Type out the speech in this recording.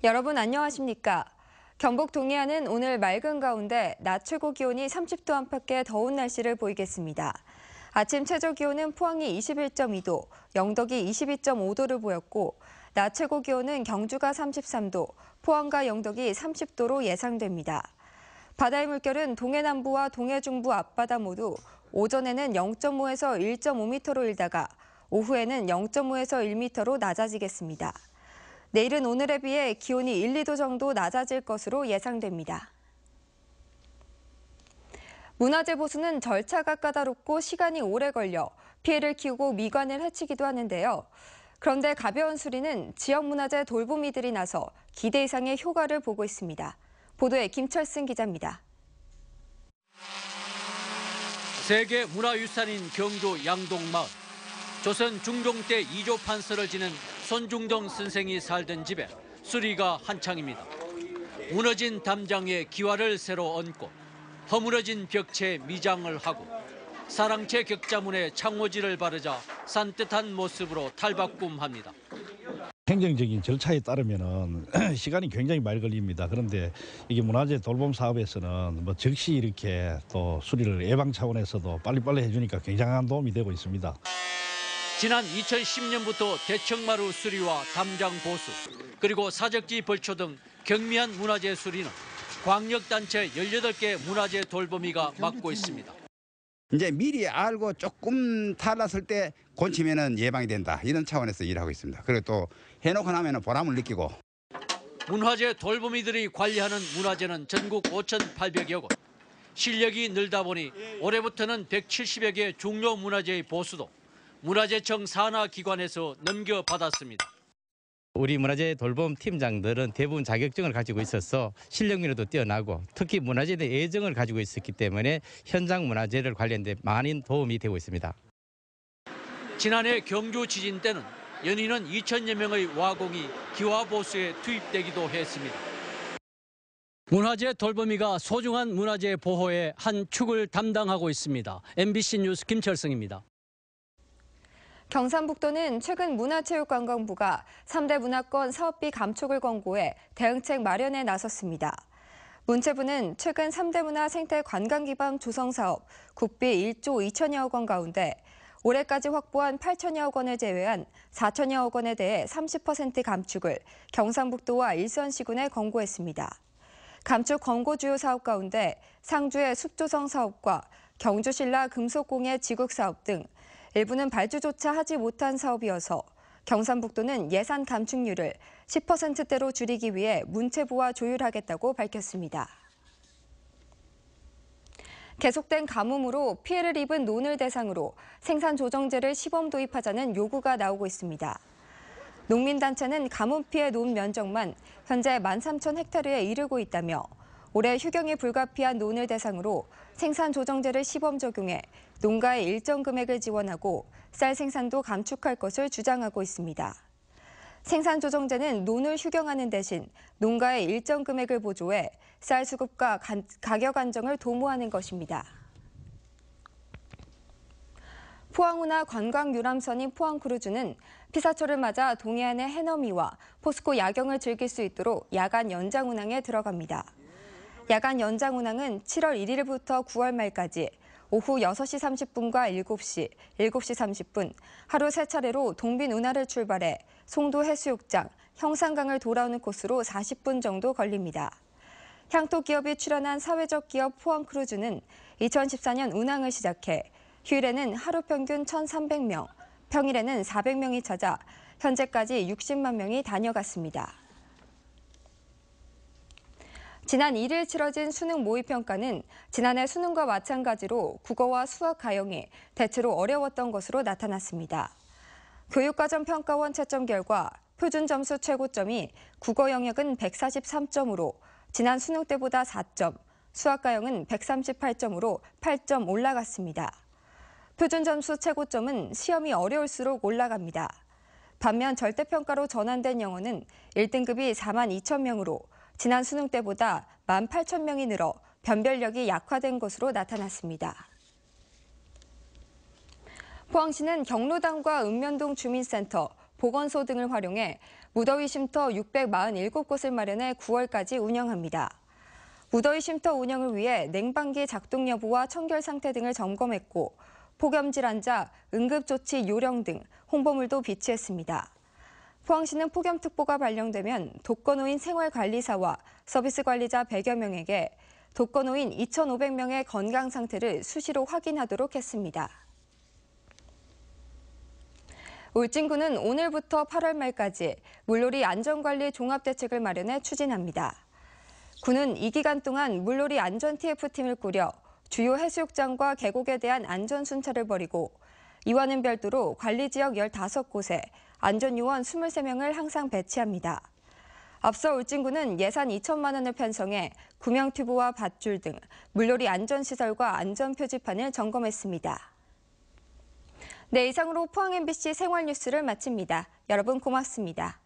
여러분 안녕하십니까? 경북 동해안은 오늘 맑은 가운데 낮 최고 기온이 30도 안팎의 더운 날씨를 보이겠습니다. 아침 최저 기온은 포항이 21.2도, 영덕이 22.5도를 보였고 낮 최고 기온은 경주가 33도, 포항과 영덕이 30도로 예상됩니다. 바다의 물결은 동해 남부와 동해 중부 앞바다 모두 오전에는 0.5에서 1.5m로 일다가 오후에는 0.5에서 1m로 낮아지겠습니다. 내일은 오늘에 비해 기온이 1, 2도 정도 낮아질 것으로 예상됩니다. 문화재 보수는 절차가 까다롭고 시간이 오래 걸려 피해를 키우고 미관을 해치기도 하는데요. 그런데 가벼운 수리는 지역문화재 돌보미들이 나서 기대 이상의 효과를 보고 있습니다. 보도에 김철승 기자입니다. 세계 문화유산인 경주 양동마을. 조선 중종 때 2조 판서를 지낸 손중동 선생이 살던 집에 수리가 한창입니다. 무너진 담장에 기와를 새로 얹고 허물어진 벽체에 미장을 하고 사랑채 격자문에 창호지를 바르자 산뜻한 모습으로 탈바꿈합니다. 행정적인 절차에 따르면 시간이 굉장히 많이 걸립니다. 그런데 이게 문화재 돌봄 사업에서는 즉시 이렇게 또 수리를 예방 차원에서도 빨리빨리 해주니까 굉장한 도움이 되고 있습니다. 지난 2010년부터 대청마루 수리와 담장 보수, 그리고 사적지 벌초 등 경미한 문화재 수리는 광역단체 18개 문화재 돌보미가 맡고 있습니다. 이제 미리 알고 조금 달랐을 때 고치면은 예방이 된다. 이런 차원에서 일하고 있습니다. 그리고 또 해놓고 나면은 보람을 느끼고. 문화재 돌보미들이 관리하는 문화재는 전국 5,800여 곳. 실력이 늘다 보니 올해부터는 170여 개 중요 문화재의 보수도 문화재청 산하기관에서 넘겨받았습니다. 우리 문화재 돌봄 팀장들은 대부분 자격증을 가지고 있어서 실력면에도 뛰어나고 특히 문화재에 대해 애정을 가지고 있었기 때문에 현장 문화재를 관리하는 데 많은 도움이 되고 있습니다. 지난해 경주 지진 때는 연인은 2,000여 명의 와공이 기와보수에 투입되기도 했습니다. 문화재 돌보미가 소중한 문화재 보호의 한 축을 담당하고 있습니다. MBC 뉴스 김철승입니다. 경상북도는 최근 문화체육관광부가 3대 문화권 사업비 감축을 권고해 대응책 마련에 나섰습니다. 문체부는 최근 3대 문화 생태 관광 기반 조성 사업 국비 1조 2천여억 원 가운데 올해까지 확보한 8천여억 원을 제외한 4천여억 원에 대해 30% 감축을 경상북도와 일선시군에 권고했습니다. 감축 권고 주요 사업 가운데 상주의 숲조성 사업과 경주신라 금속공예 지국 사업 등 일부는 발주조차 하지 못한 사업이어서 경상북도는 예산 감축률을 10%대로 줄이기 위해 문체부와 조율하겠다고 밝혔습니다. 계속된 가뭄으로 피해를 입은 논을 대상으로 생산조정제를 시범 도입하자는 요구가 나오고 있습니다. 농민단체는 가뭄 피해 논 면적만 현재 13,000헥타르에 이르고 있다며 올해 휴경이 불가피한 논을 대상으로 생산조정제를 시범 적용해 농가에 일정 금액을 지원하고 쌀 생산도 감축할 것을 주장하고 있습니다. 생산조정제는 논을 휴경하는 대신 농가에 일정 금액을 보조해 쌀 수급과 가격 안정을 도모하는 것입니다. 포항운하 관광 유람선인 포항크루즈는 피사철을 맞아 동해안의 해넘이와 포스코 야경을 즐길 수 있도록 야간 연장 운항에 들어갑니다. 야간 연장 운항은 7월 1일부터 9월 말까지 오후 6시 30분과 7시, 7시 30분 하루 3차례로 동빈 운하를 출발해 송도 해수욕장, 형산강을 돌아오는 코스로 40분 정도 걸립니다. 향토 기업이 출연한 사회적 기업 포항크루즈는 2014년 운항을 시작해 휴일에는 하루 평균 1,300명, 평일에는 400명이 찾아 현재까지 60만 명이 다녀갔습니다. 지난 1일 치러진 수능 모의평가는 지난해 수능과 마찬가지로 국어와 수학 가형이 대체로 어려웠던 것으로 나타났습니다. 교육과정평가원 채점 결과 표준 점수 최고점이 국어 영역은 143점으로 지난 수능 때보다 4점, 수학 가형은 138점으로 8점 올라갔습니다. 표준 점수 최고점은 시험이 어려울수록 올라갑니다. 반면 절대평가로 전환된 영어는 1등급이 42,000명으로 지난 수능 때보다 18,000명이 늘어 변별력이 약화된 것으로 나타났습니다. 포항시는 경로당과 읍면동 주민센터, 보건소 등을 활용해 무더위 쉼터 647곳을 마련해 9월까지 운영합니다. 무더위 쉼터 운영을 위해 냉방기 작동 여부와 청결 상태 등을 점검했고 폭염질 환자, 응급조치 요령 등 홍보물도 비치했습니다. 포항시는 폭염특보가 발령되면 독거노인 생활관리사와 서비스 관리자 100여 명에게 독거노인 2,500명의 건강 상태를 수시로 확인하도록 했습니다. 울진군은 오늘부터 8월 말까지 물놀이 안전관리 종합대책을 마련해 추진합니다. 군은 이 기간 동안 물놀이 안전 TF팀을 꾸려 주요 해수욕장과 계곡에 대한 안전 순찰을 벌이고 이와는 별도로 관리지역 15곳에 안전요원 23명을 항상 배치합니다. 앞서 울진군은 예산 2천만 원을 편성해 구명 튜브와 밧줄 등 물놀이 안전시설과 안전표지판을 점검했습니다. 네, 이상으로 포항 MBC 생활뉴스를 마칩니다. 여러분 고맙습니다.